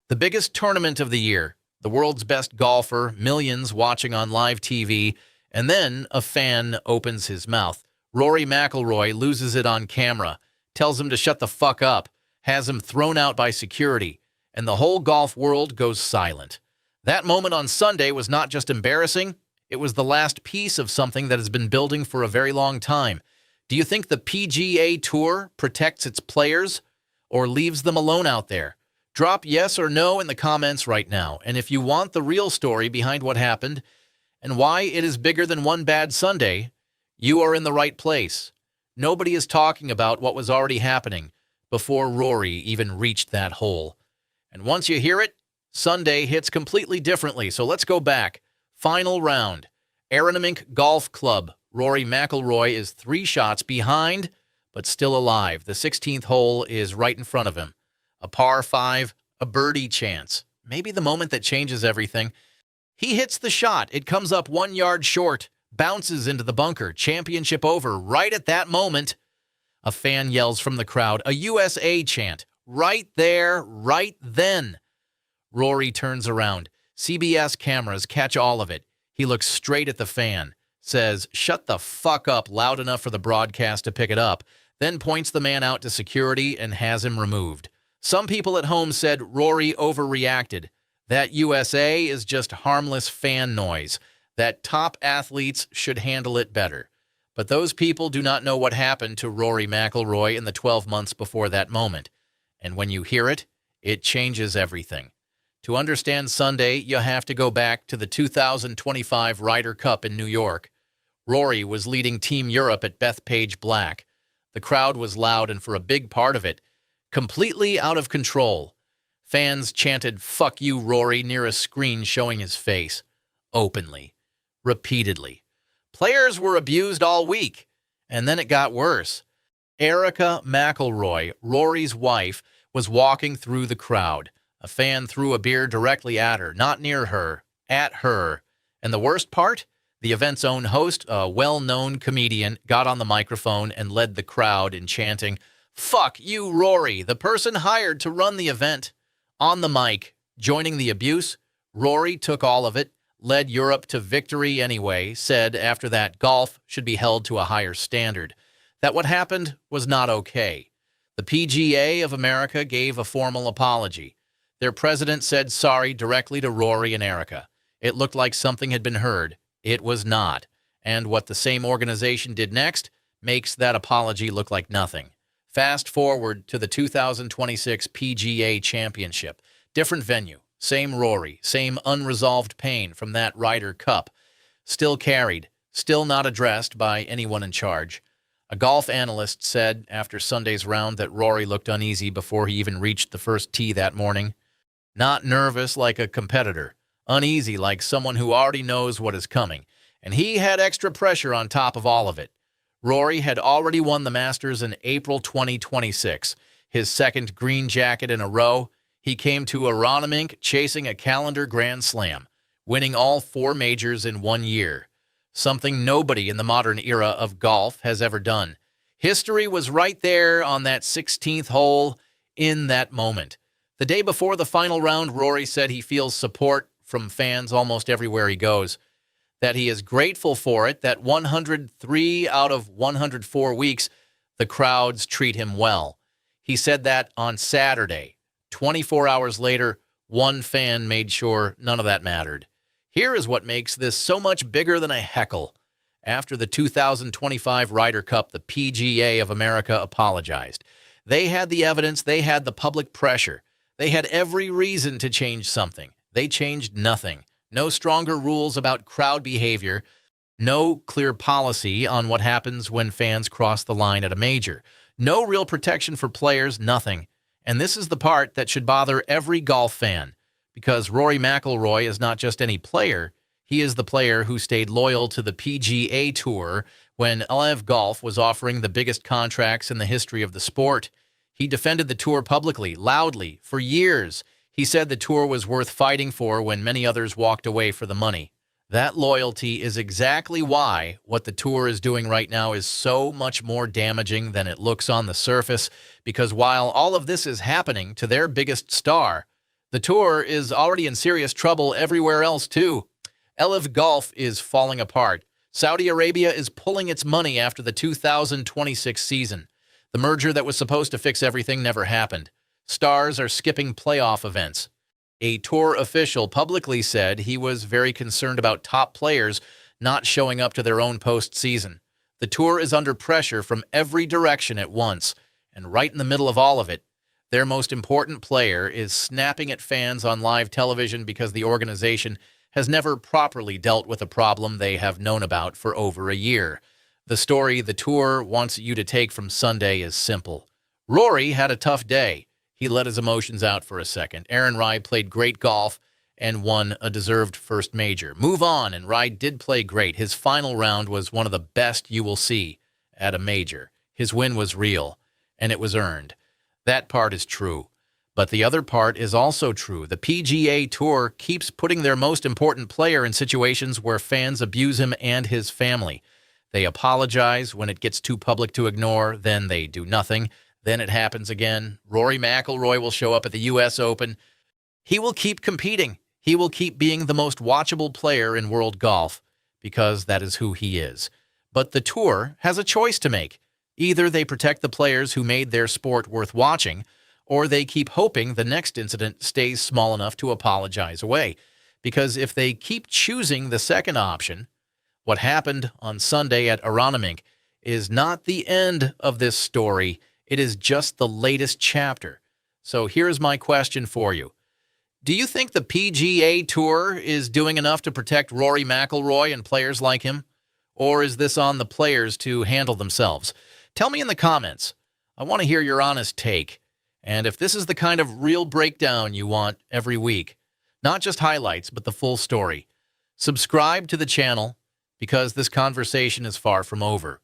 The biggest tournament of the year, the world's best golfer, millions watching on live TV, and then a fan opens his mouth. Rory McIlroy loses it on camera, tells him to shut the fuck up, has him thrown out by security, and the whole golf world goes silent. That moment on Sunday was not just embarrassing, it was the last piece of something that has been building for a very long time. Do you think the PGA Tour protects its players or leaves them alone out there? Drop yes or no in the comments right now. And if you want the real story behind what happened and why it is bigger than one bad Sunday, you are in the right place. Nobody is talking about what was already happening before Rory even reached that hole. And once you hear it, Sunday hits completely differently. So let's go back. Final round. Aronimink Golf Club. Rory McIlroy is 3 shots behind, but still alive. The 16th hole is right in front of him. A par 5, a birdie chance. Maybe the moment that changes everything. He hits the shot. It comes up 1 yard short, bounces into the bunker. Championship over. Right at that moment, a fan yells from the crowd, a USA chant. Right there, right then. Rory turns around. CBS cameras catch all of it. He looks straight at the fan, says, "Shut the fuck up," loud enough for the broadcast to pick it up, then points the man out to security and has him removed. Some people at home said Rory overreacted. That USA is just harmless fan noise. That top athletes should handle it better. But those people do not know what happened to Rory McIlroy in the 12 months before that moment. And when you hear it, it changes everything. To understand Sunday, you have to go back to the 2025 Ryder Cup in New York. Rory was leading Team Europe at Bethpage Black. The crowd was loud and for a big part of it, completely out of control. Fans chanted, "Fuck you, Rory," near a screen showing his face. Openly. Repeatedly. Players were abused all week. And then it got worse. Erica McIlroy, Rory's wife, was walking through the crowd. A fan threw a beer directly at her, not near her, at her. And the worst part? The event's own host, a well-known comedian, got on the microphone and led the crowd in chanting, "Fuck you, Rory," the person hired to run the event. On the mic, joining the abuse, Rory took all of it, led Europe to victory anyway, said after that golf should be held to a higher standard, that what happened was not okay. The PGA of America gave a formal apology. Their president said sorry directly to Rory and Erica. It looked like something had been heard. It was not. And what the same organization did next makes that apology look like nothing. Fast forward to the 2026 PGA Championship. Different venue, same Rory, same unresolved pain from that Ryder Cup. Still carried, still not addressed by anyone in charge. A golf analyst said after Sunday's round that Rory looked uneasy before he even reached the first tee that morning. Not nervous like a competitor, uneasy like someone who already knows what is coming. And he had extra pressure on top of all of it. Rory had already won the Masters in April 2026, his second green jacket in a row. He came to Aronimink chasing a calendar Grand Slam, winning all 4 majors in 1 year, something nobody in the modern era of golf has ever done. History was right there on that 16th hole in that moment. The day before the final round, Rory said he feels support from fans almost everywhere he goes, that he is grateful for it, that 103 out of 104 weeks, the crowds treat him well. He said that on Saturday. 24 hours later, one fan made sure none of that mattered. Here is what makes this so much bigger than a heckle. After the 2025 Ryder Cup, the PGA of America apologized. They had the evidence, they had the public pressure. They had every reason to change something. They changed nothing. No stronger rules about crowd behavior. No clear policy on what happens when fans cross the line at a major. No real protection for players, nothing. And this is the part that should bother every golf fan. Because Rory McIlroy is not just any player. He is the player who stayed loyal to the PGA Tour when LIV Golf was offering the biggest contracts in the history of the sport. He defended the tour publicly, loudly, for years. He said the tour was worth fighting for when many others walked away for the money. That loyalty is exactly why what the tour is doing right now is so much more damaging than it looks on the surface, because while all of this is happening to their biggest star, The tour is already in serious trouble everywhere else, too. LIV Golf is falling apart. Saudi Arabia is pulling its money after the 2026 season. The merger that was supposed to fix everything never happened. Stars are skipping playoff events. A tour official publicly said he was very concerned about top players not showing up to their own postseason. The tour is under pressure from every direction at once, and right in the middle of all of it, their most important player is snapping at fans on live television because the organization has never properly dealt with a problem they have known about for over a year. The story the tour wants you to take from Sunday is simple. Rory had a tough day. He let his emotions out for a second. Aronimink played great golf and won a deserved first major. Move on, and Ryder did play great. His final round was one of the best you will see at a major. His win was real, and it was earned. That part is true. But the other part is also true. The PGA Tour keeps putting their most important player in situations where fans abuse him and his family. They apologize when it gets too public to ignore, then they do nothing. Then it happens again. Rory McIlroy will show up at the U.S. Open. He will keep competing. He will keep being the most watchable player in world golf because that is who he is. But the tour has a choice to make. Either they protect the players who made their sport worth watching, or they keep hoping the next incident stays small enough to apologize away. Because if they keep choosing the second option, what happened on Sunday at Aronimink is not the end of this story. It is just the latest chapter. So here's my question for you. Do you think the PGA Tour is doing enough to protect Rory McIlroy and players like him? Or is this on the players to handle themselves? Tell me in the comments. I want to hear your honest take. And if this is the kind of real breakdown you want every week, not just highlights, but the full story, subscribe to the channel because this conversation is far from over.